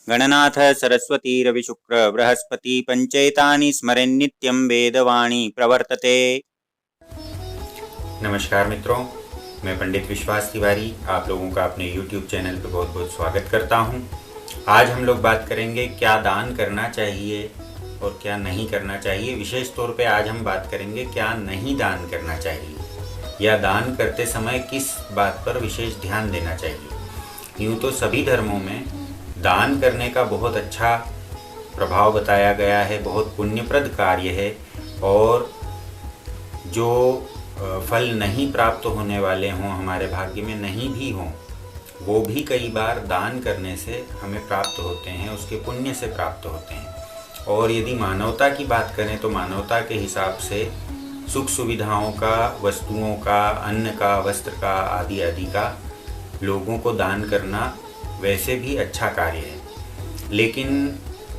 गणनाथ सरस्वती रविशुक्र बृहस्पति पंचेतानि स्मरेन्नित्यं वेदवाणी प्रवर्तते। नमस्कार मित्रों, मैं पंडित विश्वास तिवारी आप लोगों का अपने YouTube चैनल पर बहुत बहुत स्वागत करता हूं। आज हम लोग बात करेंगे क्या दान करना चाहिए और क्या नहीं करना चाहिए। विशेष तौर पे आज हम बात करेंगे क्या नहीं दान करना चाहिए या दान करते समय किस बात पर विशेष ध्यान देना चाहिए। यूँ तो सभी धर्मों में दान करने का बहुत अच्छा प्रभाव बताया गया है, बहुत पुण्यप्रद कार्य है और जो फल नहीं प्राप्त होने वाले हों, हमारे भाग्य में नहीं भी हों, वो भी कई बार दान करने से हमें प्राप्त होते हैं, उसके पुण्य से प्राप्त होते हैं। और यदि मानवता की बात करें तो मानवता के हिसाब से सुख सुविधाओं का, वस्तुओं का, अन्न का, वस्त्र का, आदि आदि का लोगों को दान करना वैसे भी अच्छा कार्य है। लेकिन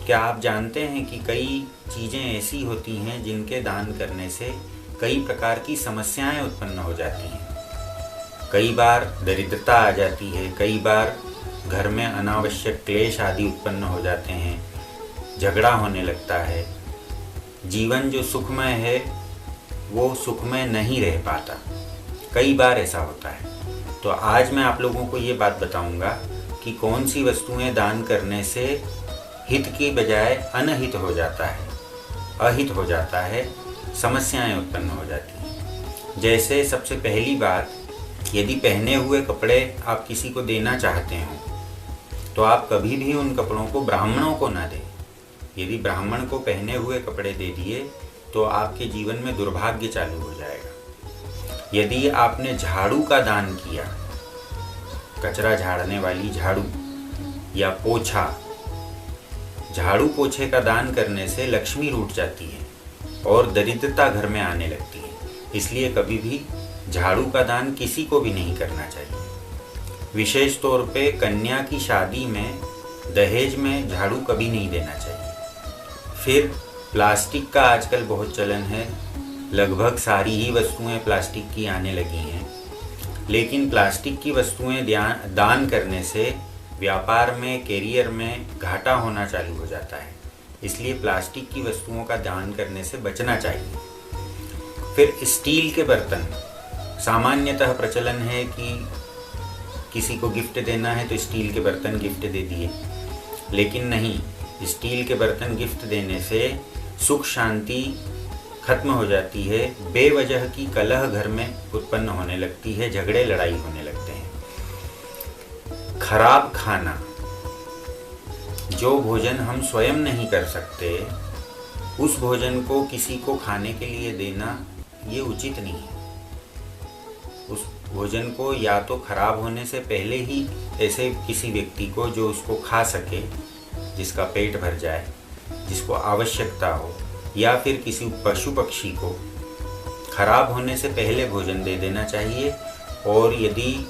क्या आप जानते हैं कि कई चीज़ें ऐसी होती हैं जिनके दान करने से कई प्रकार की समस्याएं उत्पन्न हो जाती हैं। कई बार दरिद्रता आ जाती है, कई बार घर में अनावश्यक क्लेश आदि उत्पन्न हो जाते हैं, झगड़ा होने लगता है, जीवन जो सुखमय है वो सुखमय नहीं रह पाता। कई बार ऐसा होता है। तो आज मैं आप लोगों को ये बात बताऊंगा कि कौन सी वस्तुएं दान करने से हित की बजाय अनहित हो जाता है, अहित हो जाता है, समस्याएं उत्पन्न हो जाती हैं। जैसे सबसे पहली बात, यदि पहने हुए कपड़े आप किसी को देना चाहते हो तो आप कभी भी उन कपड़ों को ब्राह्मणों को ना दें। यदि ब्राह्मण को पहने हुए कपड़े दे दिए तो आपके जीवन में दुर्भाग्य चालू हो जाएगा। यदि आपने झाड़ू का दान किया, कचरा झाड़ने वाली झाड़ू या पोछा, झाड़ू पोछे का दान करने से लक्ष्मी रूठ जाती है और दरिद्रता घर में आने लगती है। इसलिए कभी भी झाड़ू का दान किसी को भी नहीं करना चाहिए। विशेष तौर पे कन्या की शादी में दहेज में झाड़ू कभी नहीं देना चाहिए। फिर प्लास्टिक का आजकल बहुत चलन है, लगभग सारी ही वस्तुएं प्लास्टिक की आने लगी हैं। लेकिन प्लास्टिक की वस्तुएं दान करने से व्यापार में, कैरियर में घाटा होना चालू हो जाता है। इसलिए प्लास्टिक की वस्तुओं का दान करने से बचना चाहिए। फिर स्टील के बर्तन, सामान्यतः प्रचलन है कि किसी को गिफ्ट देना है तो स्टील के बर्तन गिफ्ट दे दिए, लेकिन नहीं, स्टील के बर्तन गिफ्ट देने से सुख शांति खत्म हो जाती है, बेवजह की कलह घर में उत्पन्न होने लगती है, झगड़े लड़ाई होने लगते हैं। खराब खाना, जो भोजन हम स्वयं नहीं कर सकते उस भोजन को किसी को खाने के लिए देना ये उचित नहीं है। उस भोजन को या तो खराब होने से पहले ही ऐसे किसी व्यक्ति को जो उसको खा सके, जिसका पेट भर जाए, जिसको आवश्यकता हो, या फिर किसी पशु पक्षी को खराब होने से पहले भोजन दे देना चाहिए। और यदि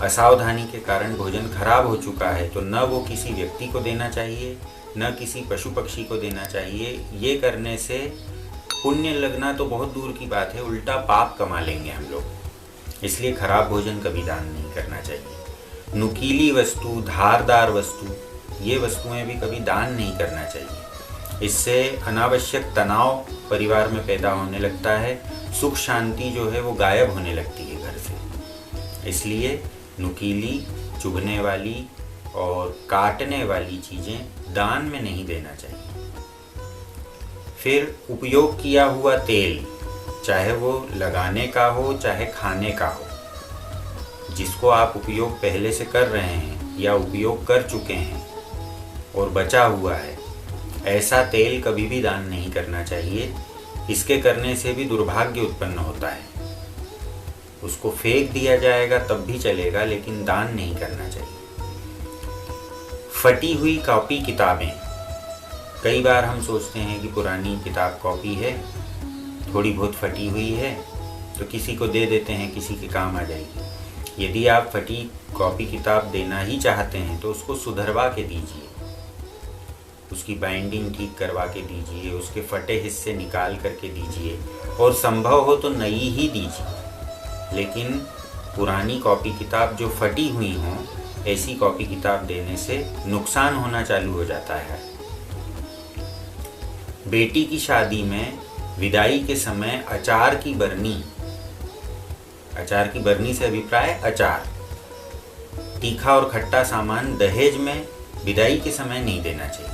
असावधानी के कारण भोजन खराब हो चुका है तो न वो किसी व्यक्ति को देना चाहिए, न किसी पशु पक्षी को देना चाहिए। ये करने से पुण्य लगना तो बहुत दूर की बात है, उल्टा पाप कमा लेंगे हम लोग। इसलिए खराब भोजन कभी दान नहीं करना चाहिए। नुकीली वस्तु, धारदार वस्तु, ये वस्तुएं भी कभी दान नहीं करना चाहिए। इससे अनावश्यक तनाव परिवार में पैदा होने लगता है, सुख शांति जो है वो गायब होने लगती है घर से। इसलिए नुकीली, चुभने वाली और काटने वाली चीज़ें दान में नहीं देना चाहिए। फिर उपयोग किया हुआ तेल, चाहे वो लगाने का हो चाहे खाने का हो, जिसको आप उपयोग पहले से कर रहे हैं या उपयोग कर चुके हैं और बचा हुआ है, ऐसा तेल कभी भी दान नहीं करना चाहिए। इसके करने से भी दुर्भाग्य उत्पन्न होता है। उसको फेंक दिया जाएगा तब भी चलेगा, लेकिन दान नहीं करना चाहिए। फटी हुई कॉपी किताबें, कई बार हम सोचते हैं कि पुरानी किताब कॉपी है, थोड़ी बहुत फटी हुई है तो किसी को दे देते हैं, किसी के काम आ जाएगी। यदि आप फटी कॉपी किताब देना ही चाहते हैं तो उसको सुधरवा के दीजिए, उसकी बाइंडिंग ठीक करवा के दीजिए, उसके फटे हिस्से निकाल करके दीजिए और संभव हो तो नई ही दीजिए। लेकिन पुरानी कॉपी किताब जो फटी हुई हों ऐसी कॉपी किताब देने से नुकसान होना चालू हो जाता है। बेटी की शादी में विदाई के समय अचार की बरनी से अभिप्राय अचार, तीखा और खट्टा सामान दहेज में विदाई के समय नहीं देना चाहिए।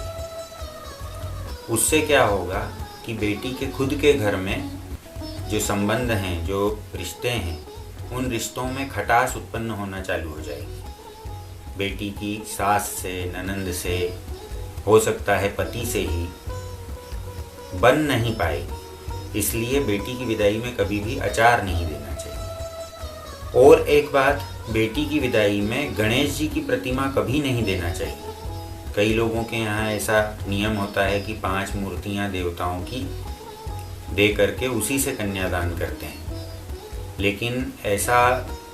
उससे क्या होगा कि बेटी के खुद के घर में जो संबंध हैं, जो रिश्ते हैं, उन रिश्तों में खटास उत्पन्न होना चालू हो जाएगी। बेटी की सास से, ननंद से, हो सकता है पति से ही बन नहीं पाएगी। इसलिए बेटी की विदाई में कभी भी अचार नहीं देना चाहिए। और एक बात, बेटी की विदाई में गणेश जी की प्रतिमा कभी नहीं देना चाहिए। कई लोगों के यहाँ ऐसा नियम होता है कि 5 मूर्तियाँ देवताओं की दे करके उसी से कन्यादान करते हैं, लेकिन ऐसा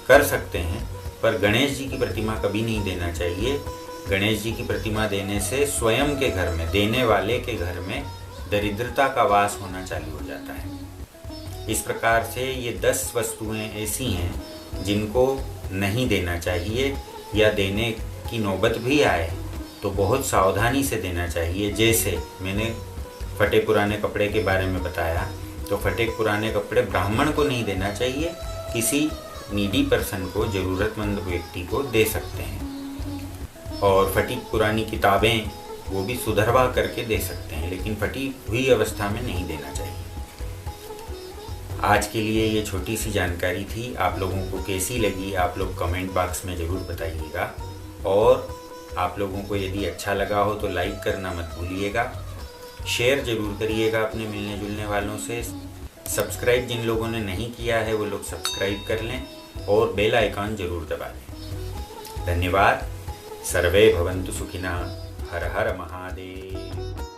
कर सकते हैं, पर गणेश जी की प्रतिमा कभी नहीं देना चाहिए। गणेश जी की प्रतिमा देने से स्वयं के घर में, देने वाले के घर में दरिद्रता का वास होना चालू हो जाता है। इस प्रकार से ये 10 वस्तुएं ऐसी हैं जिनको नहीं देना चाहिए, या देने की नौबत भी आए तो बहुत सावधानी से देना चाहिए। जैसे मैंने फटे पुराने कपड़े के बारे में बताया, तो फटे पुराने कपड़े ब्राह्मण को नहीं देना चाहिए, किसी नीडी पर्सन को, ज़रूरतमंद व्यक्ति को दे सकते हैं। और फटी पुरानी किताबें वो भी सुधरवा करके दे सकते हैं, लेकिन फटी हुई अवस्था में नहीं देना चाहिए। आज के लिए ये छोटी सी जानकारी थी। आप लोगों को कैसी लगी आप लोग कमेंट बॉक्स में ज़रूर बताइएगा। और आप लोगों को यदि अच्छा लगा हो तो लाइक करना मत भूलिएगा, शेयर ज़रूर करिएगा अपने मिलने जुलने वालों से। सब्सक्राइब जिन लोगों ने नहीं किया है वो लोग सब्सक्राइब कर लें और बेल आइकॉन ज़रूर दबा लें। धन्यवाद। सर्वे भवन्तु सुखिनः। हर हर महादेव।